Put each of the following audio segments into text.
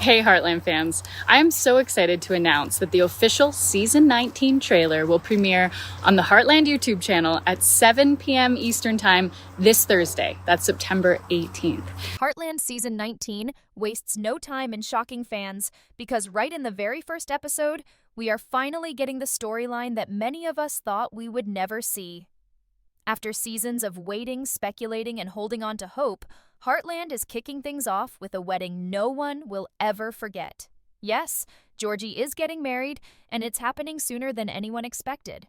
Hey, Heartland fans. I am so excited to announce that the official Season 19 trailer will premiere on the Heartland YouTube channel at 7 p.m. Eastern Time this Thursday. That's September 18th. Heartland Season 19 wastes no time in shocking fans because right in the very first episode, we are finally getting the storyline that many of us thought we would never see. After seasons of waiting, speculating, and holding on to hope, Heartland is kicking things off with a wedding no one will ever forget. Yes, Georgie is getting married, and it's happening sooner than anyone expected.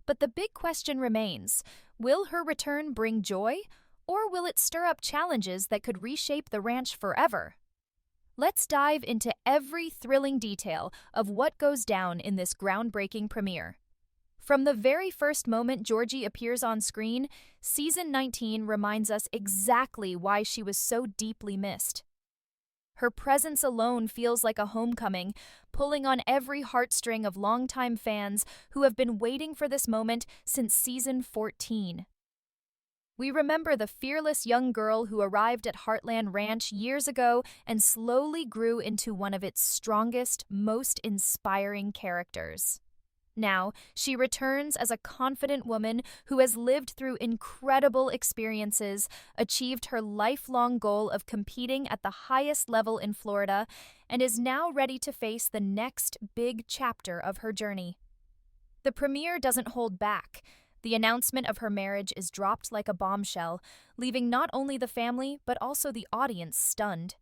But the big question remains, will her return bring joy, or will it stir up challenges that could reshape the ranch forever? Let's dive into every thrilling detail of what goes down in this groundbreaking premiere. From the very first moment Georgie appears on screen, Season 19 reminds us exactly why she was so deeply missed. Her presence alone feels like a homecoming, pulling on every heartstring of longtime fans who have been waiting for this moment since Season 14. We remember the fearless young girl who arrived at Heartland Ranch years ago and slowly grew into one of its strongest, most inspiring characters. Now, she returns as a confident woman who has lived through incredible experiences, achieved her lifelong goal of competing at the highest level in Florida, and is now ready to face the next big chapter of her journey. The premiere doesn't hold back. The announcement of her marriage is dropped like a bombshell, leaving not only the family but also the audience stunned.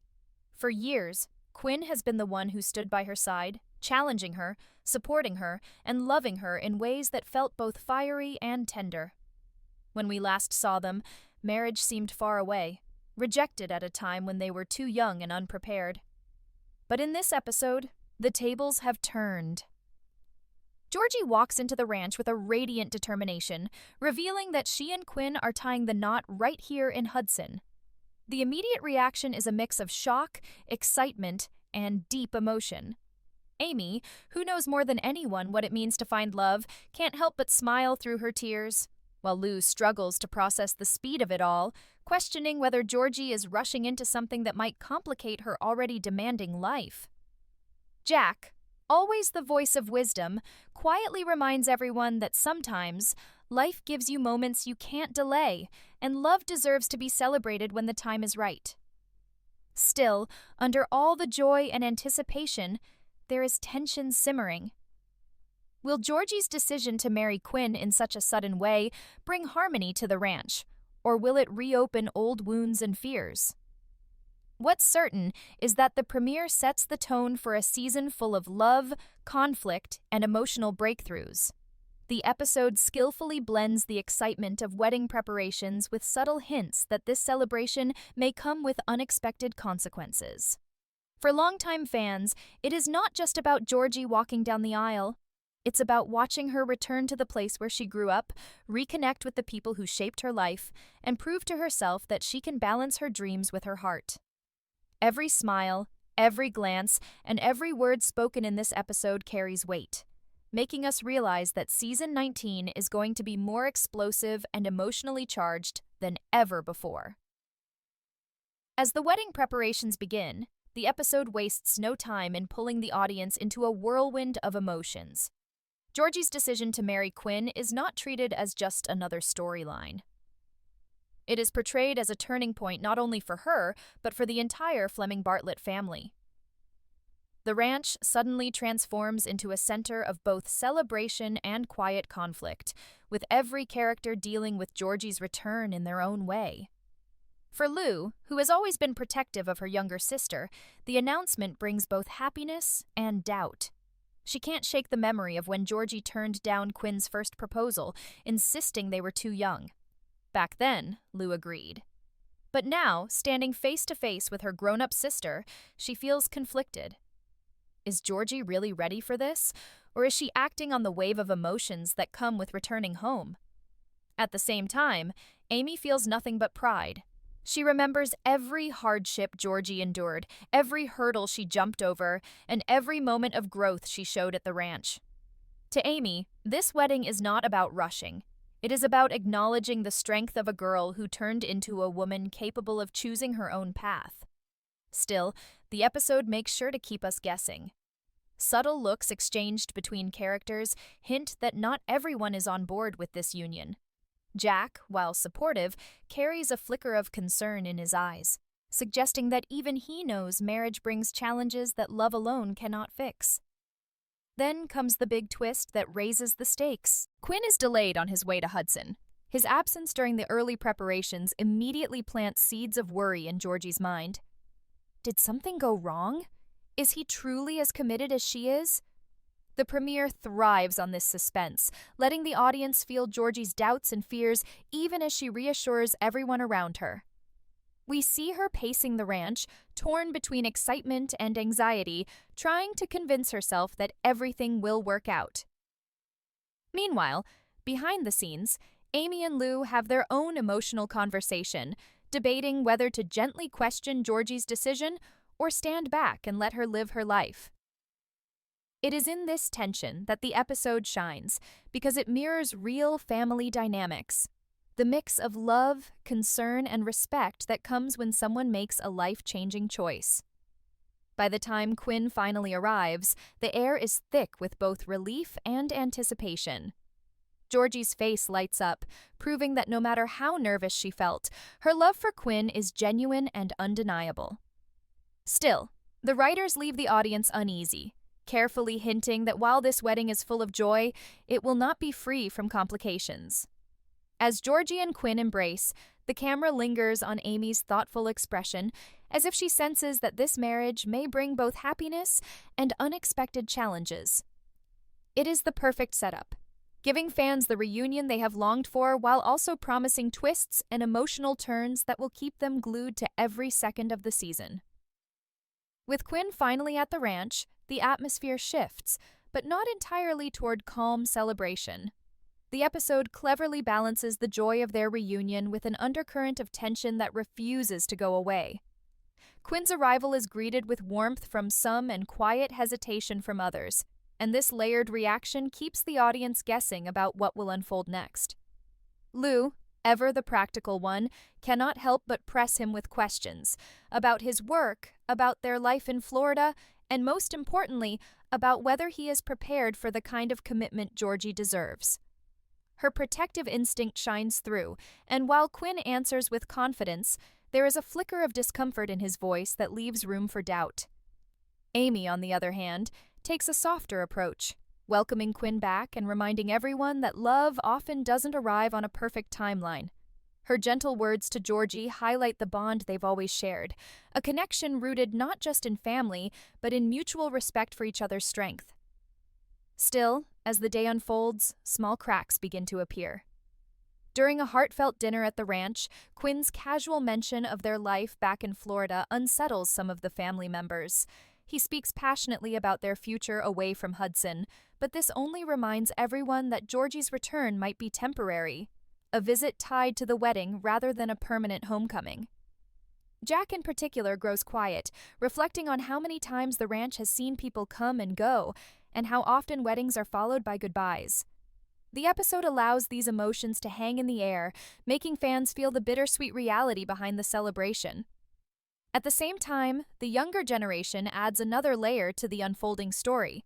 For years, Quinn has been the one who stood by her side, challenging her, supporting her, and loving her in ways that felt both fiery and tender. When we last saw them, marriage seemed far away, rejected at a time when they were too young and unprepared. But in this episode, the tables have turned. Georgie walks into the ranch with a radiant determination, revealing that she and Quinn are tying the knot right here in Hudson. The immediate reaction is a mix of shock, excitement, and deep emotion. Amy, who knows more than anyone what it means to find love, can't help but smile through her tears, while Lou struggles to process the speed of it all, questioning whether Georgie is rushing into something that might complicate her already demanding life. Jack, always the voice of wisdom, quietly reminds everyone that sometimes life gives you moments you can't delay, and love deserves to be celebrated when the time is right. Still, under all the joy and anticipation, there is tension simmering. Will Georgie's decision to marry Quinn in such a sudden way bring harmony to the ranch, or will it reopen old wounds and fears? What's certain is that the premiere sets the tone for a season full of love, conflict, and emotional breakthroughs. The episode skillfully blends the excitement of wedding preparations with subtle hints that this celebration may come with unexpected consequences. For longtime fans, it is not just about Georgie walking down the aisle. It's about watching her return to the place where she grew up, reconnect with the people who shaped her life, and prove to herself that she can balance her dreams with her heart. Every smile, every glance, and every word spoken in this episode carries weight, making us realize that Season 19 is going to be more explosive and emotionally charged than ever before. As the wedding preparations begin, the episode wastes no time in pulling the audience into a whirlwind of emotions. Georgie's decision to marry Quinn is not treated as just another storyline. It is portrayed as a turning point not only for her, but for the entire Fleming Bartlett family. The ranch suddenly transforms into a center of both celebration and quiet conflict, with every character dealing with Georgie's return in their own way. For Lou, who has always been protective of her younger sister, the announcement brings both happiness and doubt. She can't shake the memory of when Georgie turned down Quinn's first proposal, insisting they were too young. Back then, Lou agreed. But now, standing face to face with her grown-up sister, she feels conflicted. Is Georgie really ready for this, or is she acting on the wave of emotions that come with returning home? At the same time, Amy feels nothing but pride. She remembers every hardship Georgie endured, every hurdle she jumped over, and every moment of growth she showed at the ranch. To Amy, this wedding is not about rushing. It is about acknowledging the strength of a girl who turned into a woman capable of choosing her own path. Still, the episode makes sure to keep us guessing. Subtle looks exchanged between characters hint that not everyone is on board with this union. Jack, while supportive, carries a flicker of concern in his eyes, suggesting that even he knows marriage brings challenges that love alone cannot fix. Then comes the big twist that raises the stakes. Quinn is delayed on his way to Hudson. His absence during the early preparations immediately plants seeds of worry in Georgie's mind. Did something go wrong? Is he truly as committed as she is? The premiere thrives on this suspense, letting the audience feel Georgie's doubts and fears even as she reassures everyone around her. We see her pacing the ranch, torn between excitement and anxiety, trying to convince herself that everything will work out. Meanwhile, behind the scenes, Amy and Lou have their own emotional conversation, debating whether to gently question Georgie's decision or stand back and let her live her life. It is in this tension that the episode shines, because it mirrors real family dynamics. The mix of love, concern, and respect that comes when someone makes a life-changing choice. By the time Quinn finally arrives, the air is thick with both relief and anticipation. Georgie's face lights up, proving that no matter how nervous she felt, her love for Quinn is genuine and undeniable. Still, the writers leave the audience uneasy, carefully hinting that while this wedding is full of joy, it will not be free from complications. As Georgie and Quinn embrace, the camera lingers on Amy's thoughtful expression, as if she senses that this marriage may bring both happiness and unexpected challenges. It is the perfect setup, giving fans the reunion they have longed for while also promising twists and emotional turns that will keep them glued to every second of the season. With Quinn finally at the ranch, the atmosphere shifts, but not entirely toward calm celebration. The episode cleverly balances the joy of their reunion with an undercurrent of tension that refuses to go away. Quinn's arrival is greeted with warmth from some and quiet hesitation from others, and this layered reaction keeps the audience guessing about what will unfold next. Lou, ever the practical one, cannot help but press him with questions about his work, about their life in Florida, and most importantly, about whether he is prepared for the kind of commitment Georgie deserves. Her protective instinct shines through, and while Quinn answers with confidence, there is a flicker of discomfort in his voice that leaves room for doubt. Amy, on the other hand, takes a softer approach, welcoming Quinn back and reminding everyone that love often doesn't arrive on a perfect timeline. Her gentle words to Georgie highlight the bond they've always shared, a connection rooted not just in family, but in mutual respect for each other's strength. Still, as the day unfolds, small cracks begin to appear. During a heartfelt dinner at the ranch, Quinn's casual mention of their life back in Florida unsettles some of the family members. He speaks passionately about their future away from Hudson, but this only reminds everyone that Georgie's return might be temporary, a visit tied to the wedding rather than a permanent homecoming. Jack in particular grows quiet, reflecting on how many times the ranch has seen people come and go, and how often weddings are followed by goodbyes. The episode allows these emotions to hang in the air, making fans feel the bittersweet reality behind the celebration. At the same time, the younger generation adds another layer to the unfolding story.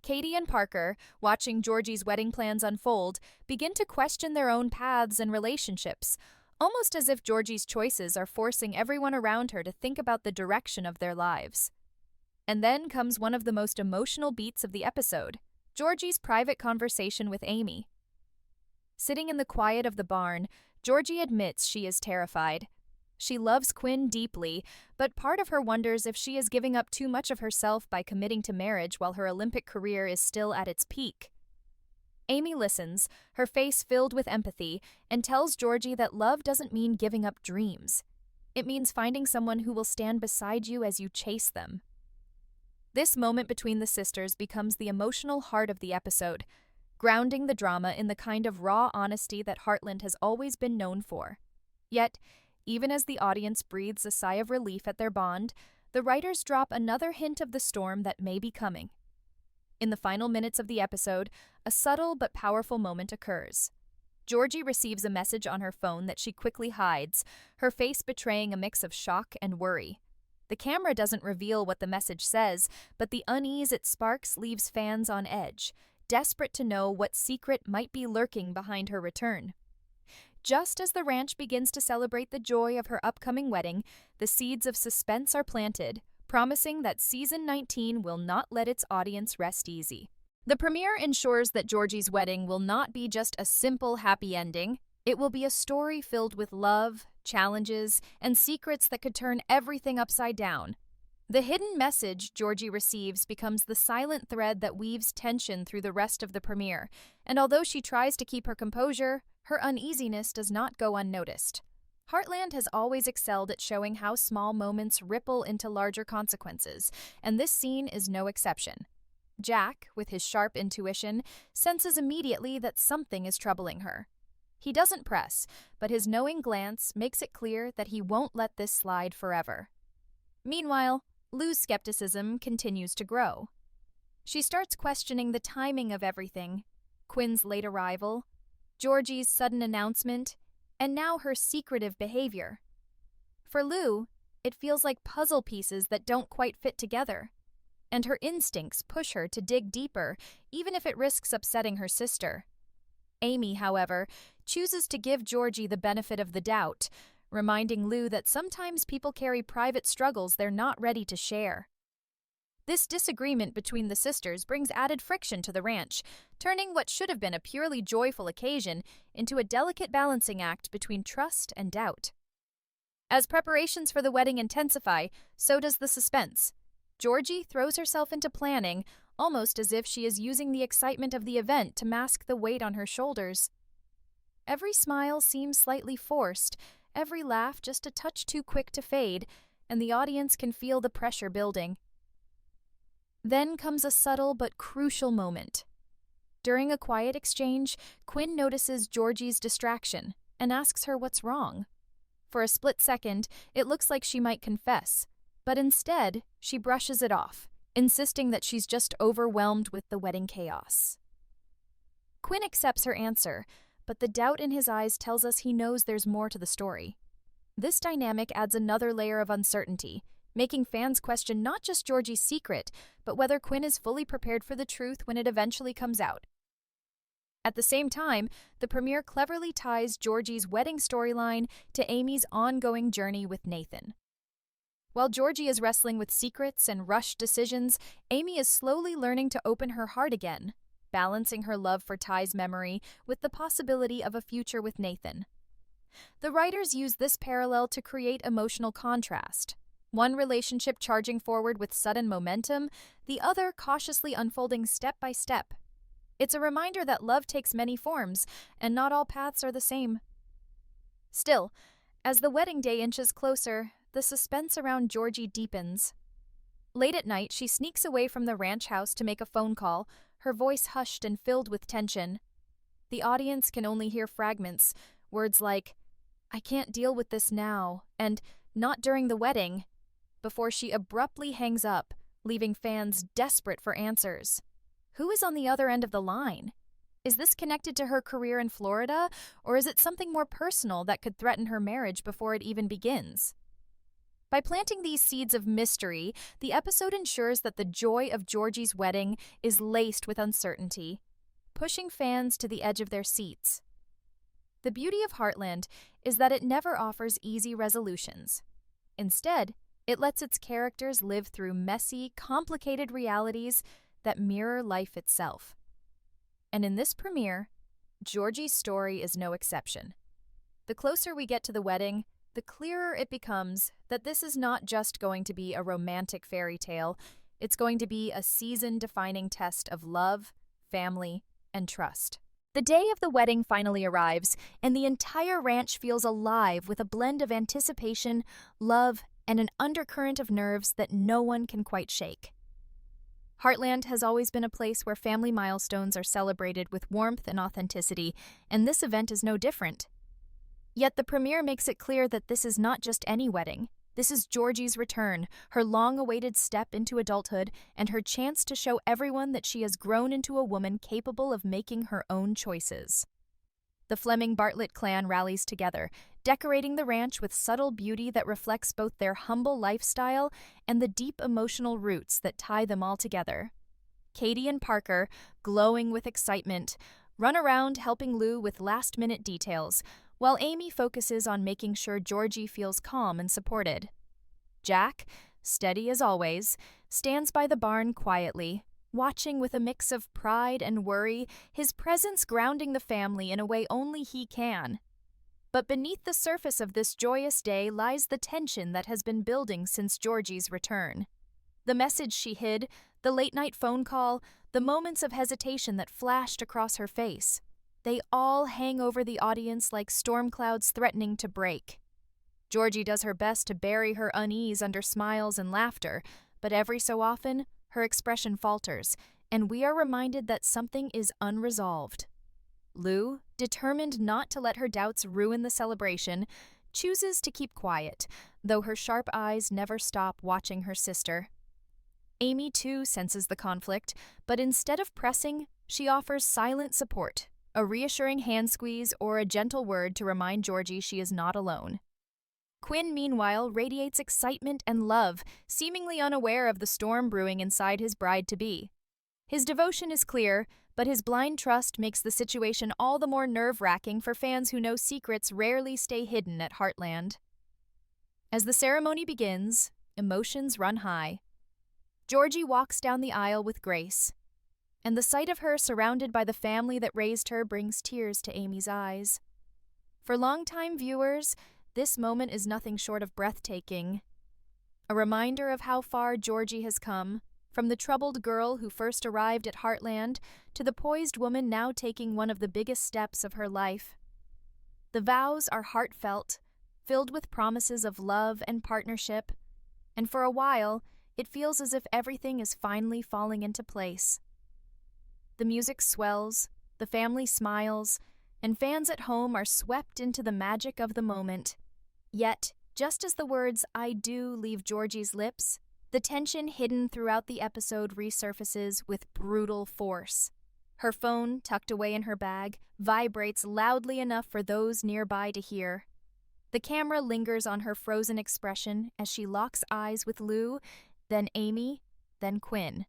Katie and Parker, watching Georgie's wedding plans unfold, begin to question their own paths and relationships, almost as if Georgie's choices are forcing everyone around her to think about the direction of their lives. And then comes one of the most emotional beats of the episode, Georgie's private conversation with Amy. Sitting in the quiet of the barn, Georgie admits she is terrified. She loves Quinn deeply, but part of her wonders if she is giving up too much of herself by committing to marriage while her Olympic career is still at its peak. Amy listens, her face filled with empathy, and tells Georgie that love doesn't mean giving up dreams. It means finding someone who will stand beside you as you chase them. This moment between the sisters becomes the emotional heart of the episode, grounding the drama in the kind of raw honesty that Heartland has always been known for. Yet, even as the audience breathes a sigh of relief at their bond, the writers drop another hint of the storm that may be coming. In the final minutes of the episode, a subtle but powerful moment occurs. Georgie receives a message on her phone that she quickly hides, her face betraying a mix of shock and worry. The camera doesn't reveal what the message says, but the unease it sparks leaves fans on edge, desperate to know what secret might be lurking behind her return. Just as the ranch begins to celebrate the joy of her upcoming wedding, the seeds of suspense are planted, promising that season 19 will not let its audience rest easy. The premiere ensures that Georgie's wedding will not be just a simple happy ending. It will be a story filled with love, challenges, and secrets that could turn everything upside down. The hidden message Georgie receives becomes the silent thread that weaves tension through the rest of the premiere, and although she tries to keep her composure, her uneasiness does not go unnoticed. Heartland has always excelled at showing how small moments ripple into larger consequences, and this scene is no exception. Jack, with his sharp intuition, senses immediately that something is troubling her. He doesn't press, but his knowing glance makes it clear that he won't let this slide forever. Meanwhile, Lou's skepticism continues to grow. She starts questioning the timing of everything: Quinn's late arrival, Georgie's sudden announcement, and now her secretive behavior. For Lou, it feels like puzzle pieces that don't quite fit together, and her instincts push her to dig deeper, even if it risks upsetting her sister. Amy, however, chooses to give Georgie the benefit of the doubt, reminding Lou that sometimes people carry private struggles they're not ready to share. This disagreement between the sisters brings added friction to the ranch, turning what should have been a purely joyful occasion into a delicate balancing act between trust and doubt. As preparations for the wedding intensify, so does the suspense. Georgie throws herself into planning, almost as if she is using the excitement of the event to mask the weight on her shoulders. Every smile seems slightly forced, every laugh just a touch too quick to fade, and the audience can feel the pressure building. Then comes a subtle but crucial moment. During a quiet exchange, Quinn notices Georgie's distraction and asks her what's wrong. For a split second, it looks like she might confess, but instead, she brushes it off, insisting that she's just overwhelmed with the wedding chaos. Quinn accepts her answer, but the doubt in his eyes tells us he knows there's more to the story. This dynamic adds another layer of uncertainty, making fans question not just Georgie's secret, but whether Quinn is fully prepared for the truth when it eventually comes out. At the same time, the premiere cleverly ties Georgie's wedding storyline to Amy's ongoing journey with Nathan. While Georgie is wrestling with secrets and rushed decisions, Amy is slowly learning to open her heart again, balancing her love for Ty's memory with the possibility of a future with Nathan. The writers use this parallel to create emotional contrast, one relationship charging forward with sudden momentum, the other cautiously unfolding step by step. It's a reminder that love takes many forms, and not all paths are the same. Still, as the wedding day inches closer, the suspense around Georgie deepens. Late at night, she sneaks away from the ranch house to make a phone call, her voice hushed and filled with tension. The audience can only hear fragments, words like, "I can't deal with this now," and "not during the wedding," before she abruptly hangs up, leaving fans desperate for answers. Who is on the other end of the line? Is this connected to her career in Florida, or is it something more personal that could threaten her marriage before it even begins? By planting these seeds of mystery, the episode ensures that the joy of Georgie's wedding is laced with uncertainty, pushing fans to the edge of their seats. The beauty of Heartland is that it never offers easy resolutions. Instead, it lets its characters live through messy, complicated realities that mirror life itself. And in this premiere, Georgie's story is no exception. The closer we get to the wedding, the clearer it becomes that this is not just going to be a romantic fairy tale, it's going to be a season-defining test of love, family, and trust. The day of the wedding finally arrives, and the entire ranch feels alive with a blend of anticipation, love, and an undercurrent of nerves that no one can quite shake. Heartland has always been a place where family milestones are celebrated with warmth and authenticity, and this event is no different. Yet the premiere makes it clear that this is not just any wedding. This is Georgie's return, her long-awaited step into adulthood, and her chance to show everyone that she has grown into a woman capable of making her own choices. The Fleming-Bartlett clan rallies together, decorating the ranch with subtle beauty that reflects both their humble lifestyle and the deep emotional roots that tie them all together. Katie and Parker, glowing with excitement, run around helping Lou with last-minute details, while Amy focuses on making sure Georgie feels calm and supported. Jack, steady as always, stands by the barn quietly, watching with a mix of pride and worry, his presence grounding the family in a way only he can. But beneath the surface of this joyous day lies the tension that has been building since Georgie's return. The message she hid, the late-night phone call, the moments of hesitation that flashed across her face. They all hang over the audience like storm clouds threatening to break. Georgie does her best to bury her unease under smiles and laughter, but every so often, her expression falters, and we are reminded that something is unresolved. Lou, determined not to let her doubts ruin the celebration, chooses to keep quiet, though her sharp eyes never stop watching her sister. Amy, too, senses the conflict, but instead of pressing, she offers silent support, a reassuring hand squeeze or a gentle word to remind Georgie she is not alone. Quinn, meanwhile, radiates excitement and love, seemingly unaware of the storm brewing inside his bride-to-be. His devotion is clear, but his blind trust makes the situation all the more nerve-wracking for fans who know secrets rarely stay hidden at Heartland. As the ceremony begins, emotions run high. Georgie walks down the aisle with grace, and the sight of her surrounded by the family that raised her brings tears to Amy's eyes. For longtime viewers, this moment is nothing short of breathtaking. A reminder of how far Georgie has come, from the troubled girl who first arrived at Heartland to the poised woman now taking one of the biggest steps of her life. The vows are heartfelt, filled with promises of love and partnership, and for a while, it feels as if everything is finally falling into place. The music swells, the family smiles, and fans at home are swept into the magic of the moment. Yet, just as the words "I do" leave Georgie's lips, the tension hidden throughout the episode resurfaces with brutal force. Her phone, tucked away in her bag, vibrates loudly enough for those nearby to hear. The camera lingers on her frozen expression as she locks eyes with Lou, then Amy, then Quinn.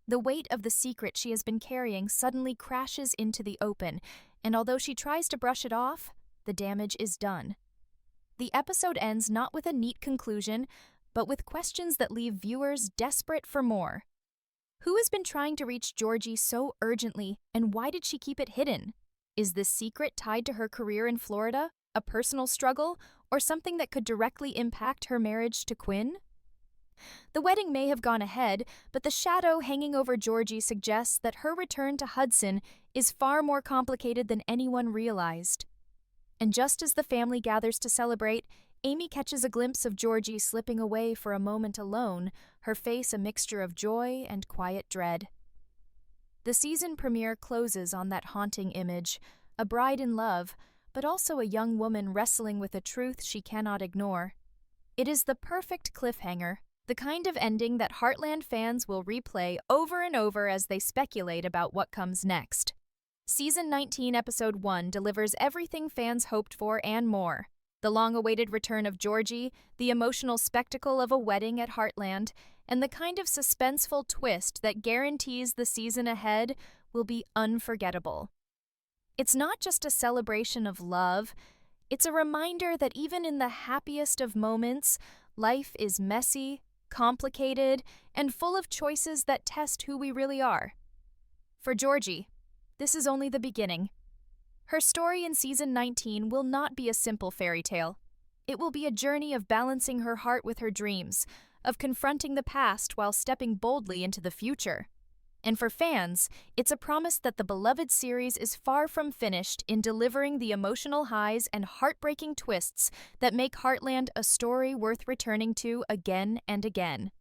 The weight of the secret she has been carrying suddenly crashes into the open, and although she tries to brush it off, the damage is done. The episode ends not with a neat conclusion, but with questions that leave viewers desperate for more. Who has been trying to reach Georgie so urgently, and why did she keep it hidden? Is this secret tied to her career in Florida, a personal struggle, or something that could directly impact her marriage to Quinn? The wedding may have gone ahead, but the shadow hanging over Georgie suggests that her return to Hudson is far more complicated than anyone realized. And just as the family gathers to celebrate, Amy catches a glimpse of Georgie slipping away for a moment alone, her face a mixture of joy and quiet dread. The season premiere closes on that haunting image, a bride in love, but also a young woman wrestling with a truth she cannot ignore. It is the perfect cliffhanger, the kind of ending that Heartland fans will replay over and over as they speculate about what comes next. Season 19, Episode 1 delivers everything fans hoped for and more. The long-awaited return of Georgie, the emotional spectacle of a wedding at Heartland, and the kind of suspenseful twist that guarantees the season ahead will be unforgettable. It's not just a celebration of love, it's a reminder that even in the happiest of moments, life is messy, complicated, and full of choices that test who we really are. For Georgie, this is only the beginning. Her story in Season 19 will not be a simple fairy tale. It will be a journey of balancing her heart with her dreams, of confronting the past while stepping boldly into the future. And for fans, it's a promise that the beloved series is far from finished in delivering the emotional highs and heartbreaking twists that make Heartland a story worth returning to again and again.